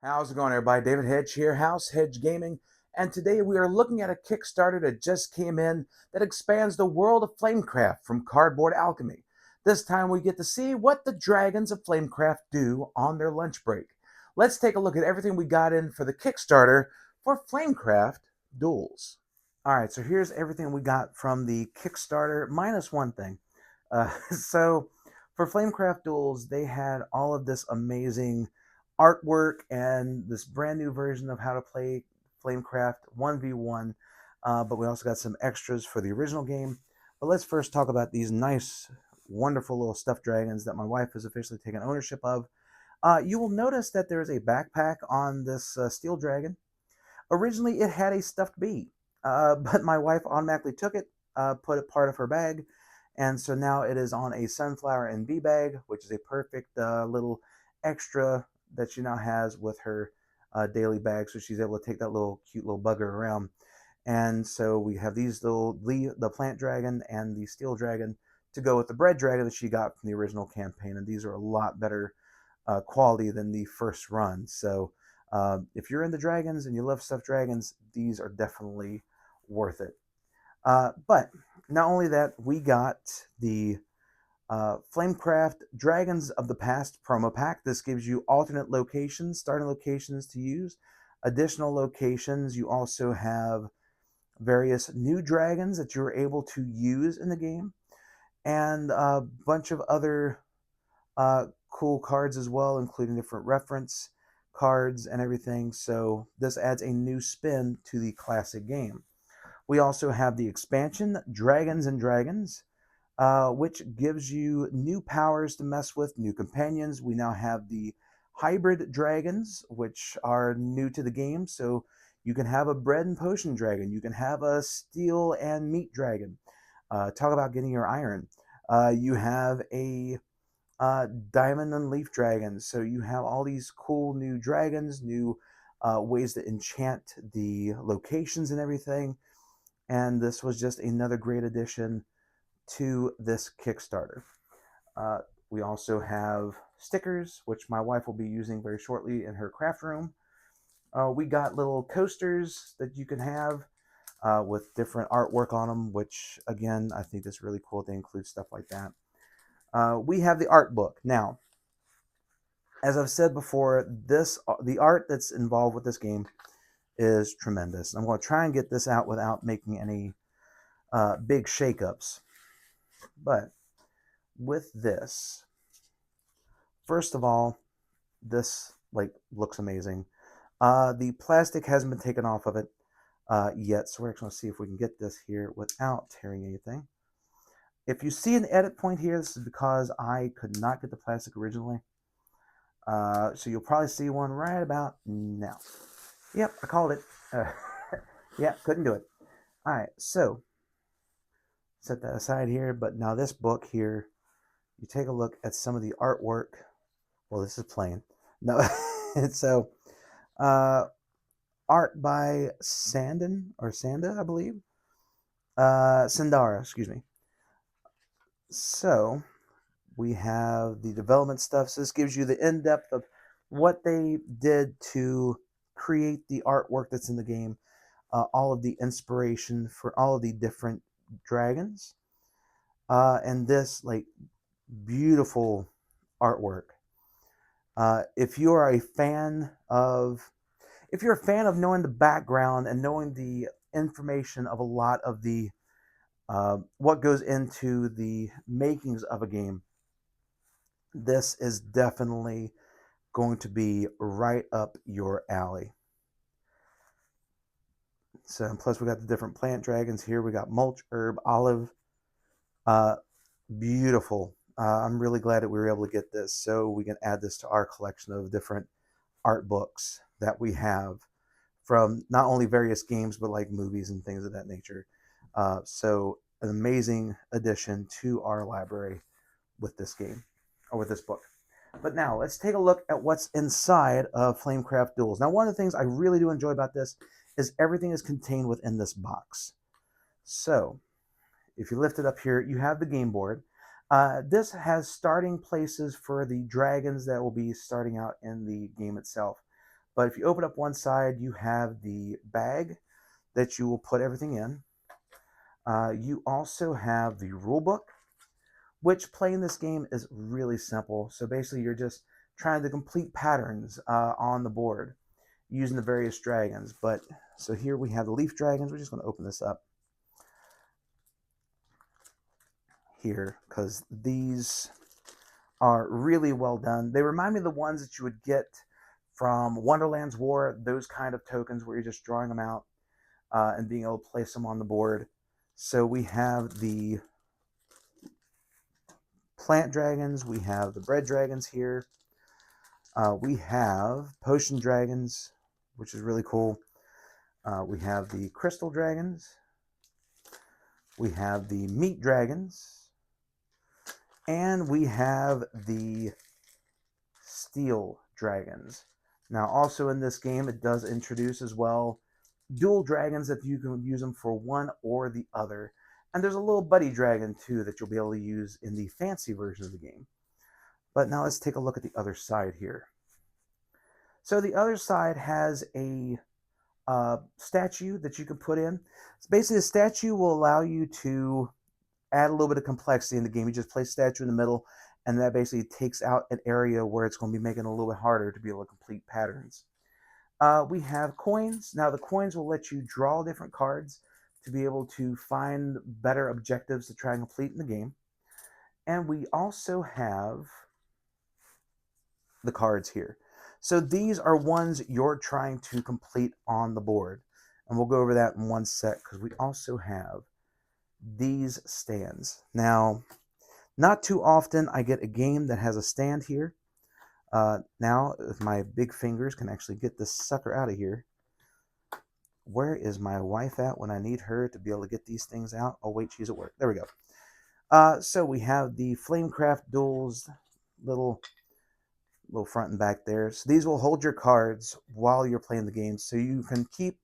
How's it going, everybody? David Hedge here, House Hedge Gaming, and today we are looking at a Kickstarter that just came in that expands the world of Flamecraft from Cardboard Alchemy. This time we get to see what the dragons of Flamecraft do on their lunch break. Let's take a look at everything we got in for the Kickstarter for Flamecraft Duals. All right, so here's everything we got from the Kickstarter, minus one thing. So for Flamecraft Duals, they had all of this amazing artwork and this brand new version of how to play Flamecraft 1v1. But we also got some extras for the original game. But let's first talk about these nice, wonderful little stuffed dragons that my wife has officially taken ownership of. You will notice that there is a backpack on this steel dragon. Originally, it had a stuffed bee, but my wife automatically took it, put it part of her bag, and so now it is on a sunflower and bee bag, which is a perfect little extra that she now has with her daily bag, so she's able to take that little cute little bugger around. And so we have these the plant dragon and the steel dragon to go with the bread dragon that she got from the original campaign, and these are a lot better quality than the first run. So if you're into dragons and you love stuffed dragons, these are definitely worth it. But not only that, we got the Flamecraft Dragons of the Past promo pack. This gives you alternate locations, starting locations to use, additional locations. You also have various new dragons that you're able to use in the game, and a bunch of other cool cards as well, including different reference cards and everything. So this adds a new spin to the classic game. We also have the expansion, Dragons and Dragons, which gives you new powers to mess with, new companions. We now have the hybrid dragons, which are new to the game. So you can have a bread and potion dragon. You can have a steel and meat dragon. Talk about getting your iron. You have a diamond and leaf dragon. So you have all these cool new dragons, new ways to enchant the locations and everything. And this was just another great addition to this Kickstarter. We also have stickers, which my wife will be using very shortly in her craft room. We got little coasters that you can have with different artwork on them, which, again, I think is really cool. They include stuff like that. We have the art book. Now, as I've said before, the art that's involved with this game is tremendous. I'm going to try and get this out without making any big shakeups. But with this, first of all, this looks amazing. The plastic hasn't been taken off of it yet, so we're actually going to see if we can get this here without tearing anything. If you see an edit point here, this is because I could not get the plastic originally. So you'll probably see one right about now. Yep, I called it. Yeah, couldn't do it. All right, so set that aside here. But now this book here, you take a look at some of the artwork. Well, this is plain. No, so art by Sanda, I believe. Sandara, excuse me. So we have the development stuff. So this gives you the in-depth of what they did to create the artwork that's in the game, all of the inspiration for all of the different dragons, and this beautiful artwork. If you're a fan of knowing the background and knowing the information of a lot of the what goes into the makings of a game, this is definitely going to be right up your alley. So, and plus we got the different plant dragons here. We got mulch, herb, olive. Beautiful. I'm really glad that we were able to get this so we can add this to our collection of different art books that we have from not only various games, but like movies and things of that nature. So an amazing addition to our library with this game, or with this book. But now let's take a look at what's inside of Flamecraft Duals. Now, one of the things I really do enjoy about this is everything is contained within this box. So if you lift it up here, you have the game board. This has starting places for the dragons that will be starting out in the game itself. But if you open up one side, you have the bag that you will put everything in. You also have the rule book, which playing this game is really simple. So basically, you're just trying to complete patterns on the board using the various dragons. But so here we have the leaf dragons. We're just going to open this up here because these are really well done. They remind me of the ones that you would get from Wonderland's War, those kind of tokens where you're just drawing them out and being able to place them on the board. So we have the plant dragons, we have the bread dragons here, we have potion dragons, which is really cool. We have the crystal dragons, we have the meat dragons, and we have the steel dragons. Now also in this game it does introduce as well dual dragons that you can use them for one or the other. And there's a little buddy dragon too that you'll be able to use in the fancy version of the game. But now let's take a look at the other side here. So the other side has a statue that you can put in. So basically, a statue will allow you to add a little bit of complexity in the game. You just place a statue in the middle, and that basically takes out an area where it's going to be making it a little bit harder to be able to complete patterns. We have coins. Now, the coins will let you draw different cards to be able to find better objectives to try and complete in the game. And we also have the cards here. So these are ones you're trying to complete on the board. And we'll go over that in one sec because we also have these stands. Now, not too often I get a game that has a stand here. Now, if my big fingers can actually get this sucker out of here. Where is my wife at when I need her to be able to get these things out? Oh, wait, she's at work. There we go. So we have the Flamecraft Duals, little front and back there. So these will hold your cards while you're playing the game, so you can keep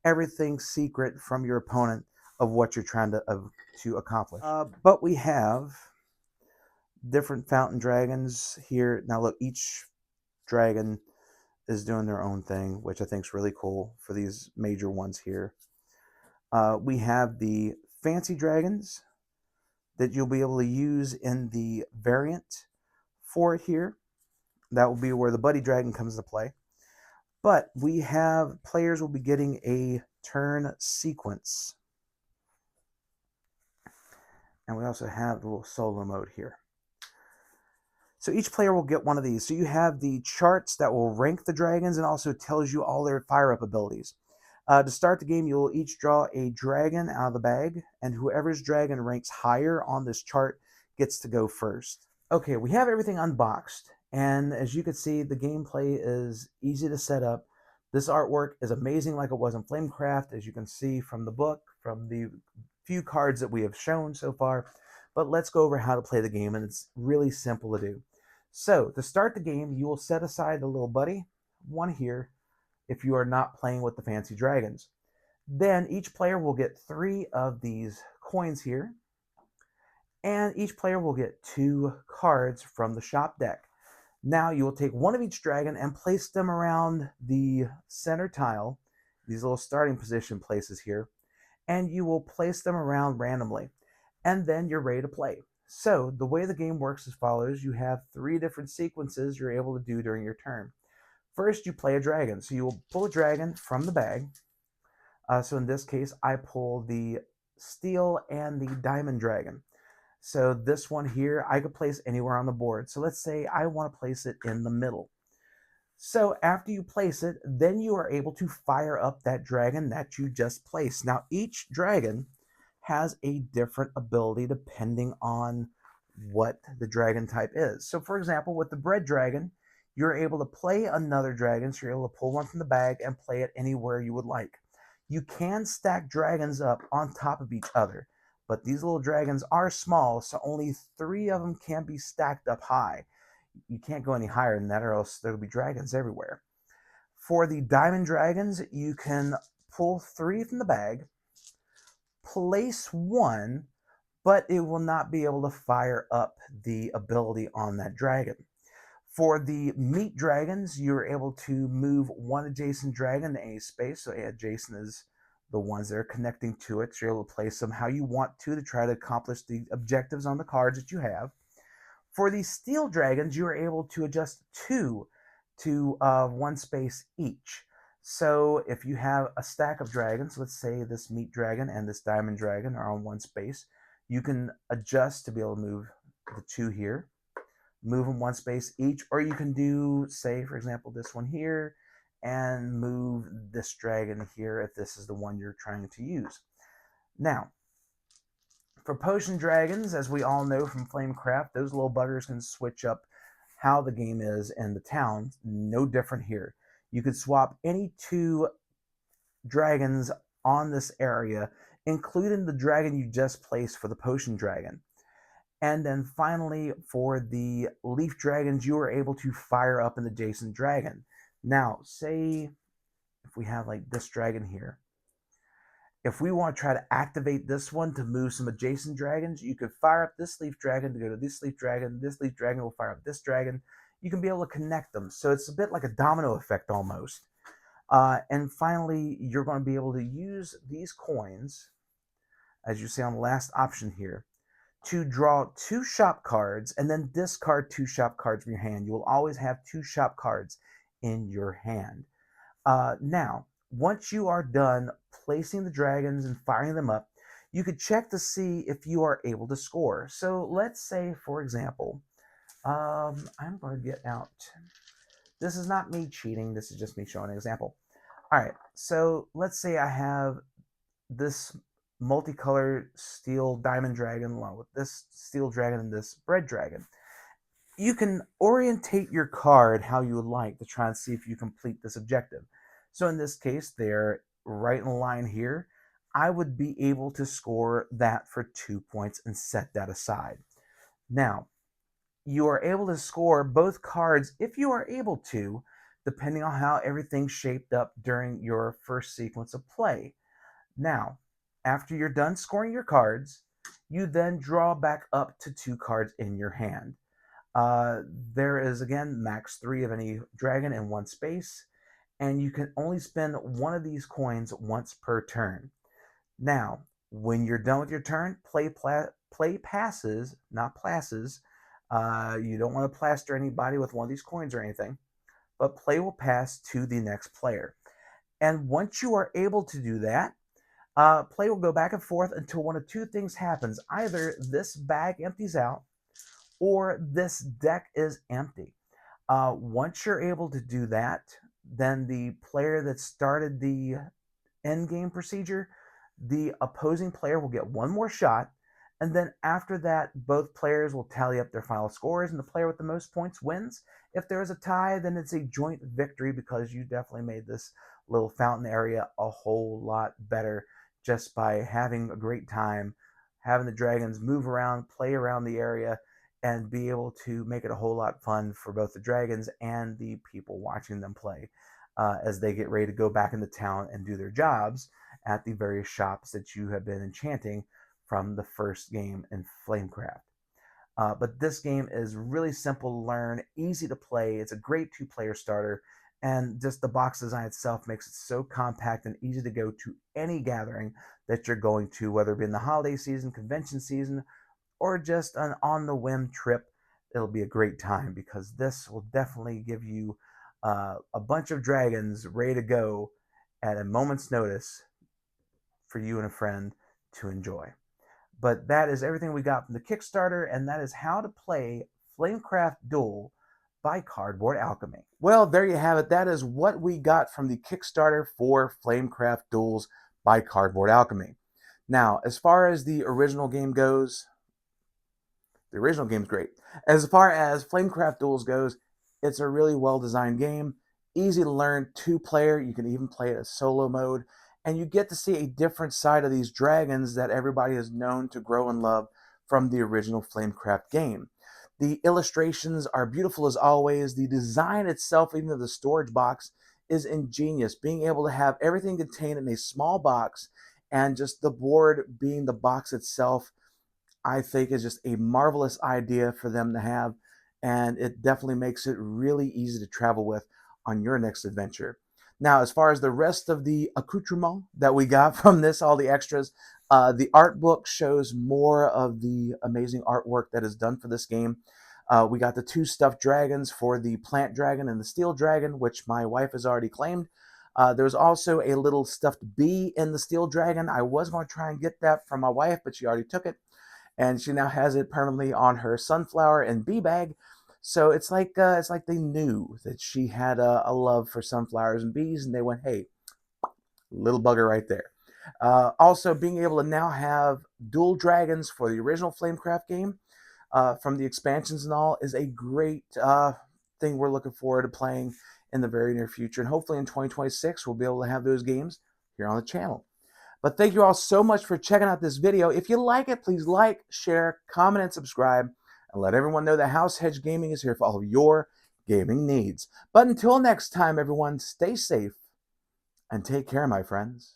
everything secret from your opponent of what you're trying to accomplish. But we have different fountain dragons here. Now look, each dragon is doing their own thing, which I think is really cool for these major ones here. We have the fancy dragons that you'll be able to use in the variant for it here. That will be where the buddy dragon comes into play. But we have players will be getting a turn sequence. And we also have the little solo mode here. So each player will get one of these. So you have the charts that will rank the dragons and also tells you all their fire-up abilities. To start the game, you'll each draw a dragon out of the bag, and whoever's dragon ranks higher on this chart gets to go first. Okay, we have everything unboxed, and as you can see, the gameplay is easy to set up. This artwork is amazing like it was in Flamecraft, as you can see from the book, from the few cards that we have shown so far. But let's go over how to play the game, and it's really simple to do. So, to start the game, you will set aside the little buddy, one here, if you are not playing with the fancy dragons. Then each player will get 3 of these coins here, and each player will get 2 cards from the shop deck. Now you will take one of each dragon and place them around the center tile, these little starting position places here, and you will place them around randomly. And then you're ready to play. So the way the game works as follows. You have 3 different sequences you're able to do during your turn. First, you play a dragon. So you will pull a dragon from the bag. So in this case, I pull the steel and the diamond dragon. So this one here, I could place anywhere on the board. So let's say I want to place it in the middle. So after you place it, then you are able to fire up that dragon that you just placed. Now each dragon has a different ability depending on what the dragon type is. So for example, with the bread dragon, you're able to play another dragon, so you're able to pull one from the bag and play it anywhere you would like. You can stack dragons up on top of each other, but these little dragons are small, so only 3 of them can be stacked up high. You can't go any higher than that, or else there'll be dragons everywhere. For the diamond dragons, you can pull 3 from the bag, place 1, but it will not be able to fire up the ability on that dragon. For the meat dragons, you're able to move one adjacent dragon to any space. So adjacent is the ones that are connecting to it. So you're able to place them how you want to try to accomplish the objectives on the cards that you have. For the steel dragons, you are able to adjust two to one space each. So if you have a stack of dragons, let's say this meat dragon and this diamond dragon are on one space, you can adjust to be able to move the two here, move them one space each, or you can do, say, for example, this one here, and move this dragon here if this is the one you're trying to use. Now, for potion dragons, as we all know from Flamecraft, those little buggers can switch up how the game is in the town. No different here. You could swap any two dragons on this area, including the dragon you just placed for the potion dragon. And then finally, for the leaf dragons, you are able to fire up an adjacent dragon. Now, say if we have like this dragon here, if we want to try to activate this one to move some adjacent dragons, you could fire up this leaf dragon to go to this leaf dragon. This leaf dragon will fire up this dragon. You can be able to connect them. So it's a bit like a domino effect almost. And finally, you're going to be able to use these coins, as you see on the last option here, to draw two shop cards and then discard two shop cards from your hand. You will always have two shop cards in your hand. Now, once you are done placing the dragons and firing them up, you could check to see if you are able to score. So let's say, for example, I'm going to get out. This is not me cheating. This is just me showing an example. All right, so let's say I have this multicolored steel diamond dragon along with this steel dragon and this red dragon. You can orientate your card how you would like to try and see if you complete this objective. So in this case, they're right in line here. I would be able to score that for 2 points and set that aside. Now, you are able to score both cards if you are able to, depending on how everything shaped up during your first sequence of play. Now, after you're done scoring your cards, you then draw back up to 2 cards in your hand. There is, again, max 3 of any dragon in one space, and you can only spend one of these coins once per turn. Now, when you're done with your turn, play passes, not plasses. You don't want to plaster anybody with one of these coins or anything, but play will pass to the next player. And once you are able to do that, play will go back and forth until one of two things happens. Either this bag empties out or this deck is empty. Once you're able to do that, then the player that started the end game procedure, the opposing player will get one more shot, and then after that, both players will tally up their final scores, and the player with the most points wins. If there is a tie, then it's a joint victory because you definitely made this little fountain area a whole lot better just by having a great time, having the dragons move around, play around the area, and be able to make it a whole lot fun for both the dragons and the people watching them play as they get ready to go back into town and do their jobs at the various shops that you have been enchanting from the first game in Flamecraft. But this game is really simple to learn, easy to play. It's a great two-player starter, and just the box design itself makes it so compact and easy to go to any gathering that you're going to, whether it be in the holiday season, convention season, or just an on-the-whim trip. It'll be a great time because this will definitely give you a bunch of dragons ready to go at a moment's notice for you and a friend to enjoy. But that is everything we got from the Kickstarter, and that is how to play Flamecraft Duel by Cardboard Alchemy. Well, there you have it. That is what we got from the Kickstarter for Flamecraft Duels by Cardboard Alchemy. Now, as far as the original game goes, the original game's great. As far as Flamecraft Duels goes, it's a really well-designed game, easy to learn, two-player. You can even play it as solo mode, and you get to see a different side of these dragons that everybody has known to grow and love from the original Flamecraft game. The illustrations are beautiful as always. The design itself, even of the storage box, is ingenious. Being able to have everything contained in a small box and just the board being the box itself, I think is just a marvelous idea for them to have. and it definitely makes it really easy to travel with on your next adventure. Now, as far as the rest of the accoutrement that we got from this, all the extras, the art book shows more of the amazing artwork that is done for this game. We got the 2 stuffed dragons for the plant dragon and the steel dragon, which my wife has already claimed. There's also a little stuffed bee in the steel dragon. I was going to try and get that from my wife, but she already took it, and she now has it permanently on her sunflower and bee bag. So it's like they knew that she had a love for sunflowers and bees, and they went, "Hey, little bugger right there." Also, being able to now have dual dragons for the original Flamecraft game from the expansions and all is a great thing we're looking forward to playing in the very near future. And hopefully in 2026, we'll be able to have those games here on the channel. But thank you all so much for checking out this video. If you like it, please like, share, comment, and subscribe. And let everyone know that House Hedge Gaming is here for all of your gaming needs. But until next time, everyone, stay safe and take care, my friends.